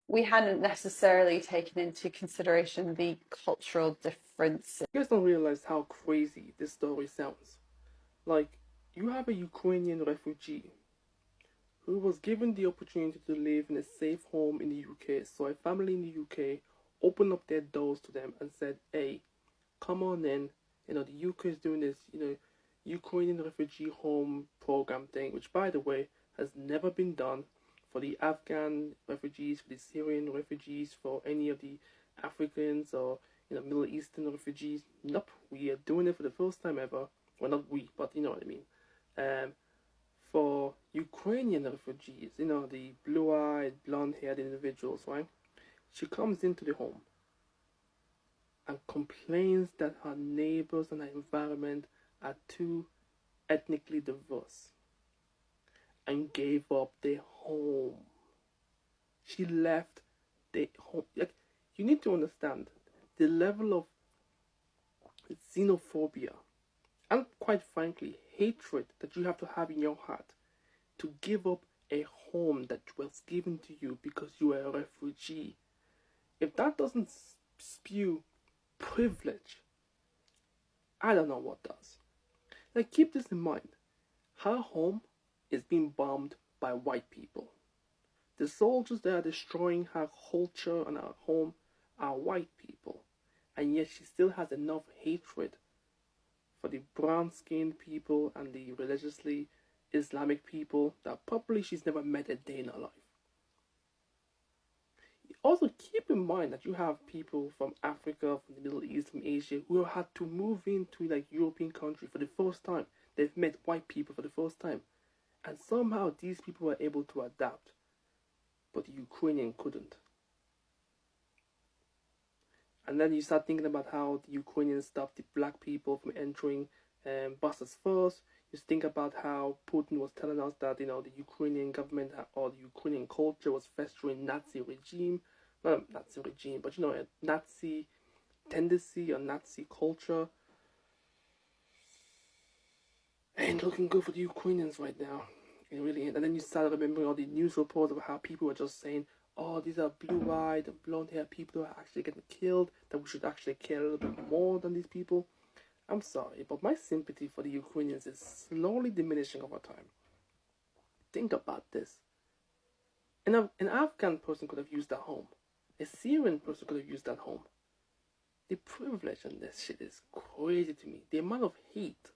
we hadn't necessarily taken into consideration the cultural differences. You guys don't realize how crazy this story sounds. Like, you have a Ukrainian refugee who was given the opportunity to live in a safe home in the UK. So a family in the UK opened up their doors to them and said, hey, come on in. The UK is doing this, Ukrainian refugee home program thing, which, by the way, has never been done for the Afghan refugees, for the Syrian refugees, for any of the Africans or Middle Eastern refugees. Nope, we are doing it for the first time ever. Well, not we, but you know what I mean. Um, for Ukrainian refugees, the blue-eyed, blonde-haired individuals, right? She comes into the home and complains that her neighbors and her environment are too ethnically diverse and gave up their home. She left the home. Like, you need to understand the level of xenophobia and, quite frankly, hatred that you have to have in your heart to give up a home that was given to you because you are a refugee. If that doesn't spew privilege, I don't know what does. Like, keep this in mind. Her home is being bombed by white people. The soldiers that are destroying her culture and her home are white people. And yet she still has enough hatred for the brown-skinned people and the religiously Islamic people that probably she's never met a day in her life. Also, keep in mind that you have people from Africa, from the Middle East, from Asia, who have had to move into like European country for the first time. They've met white people for the first time. And somehow these people were able to adapt. But the Ukrainian couldn't. And then you start thinking about how the Ukrainians stopped the black people from entering buses first. You think about how Putin was telling us that, the Ukrainian government or the Ukrainian culture was festering Nazi regime. Not Nazi regime, but, a Nazi tendency or Nazi culture. Ain't looking good for the Ukrainians right now. It really ain't. And then you start remembering all the news reports of how people were just saying, oh, these are blue-eyed and blonde-haired people who are actually getting killed, that we should actually care a little bit more than these people. I'm sorry, but my sympathy for the Ukrainians is slowly diminishing over time. Think about this. An Afghan person could have used that home. A Syrian person could have used that home. The privilege on this shit is crazy to me. The amount of hate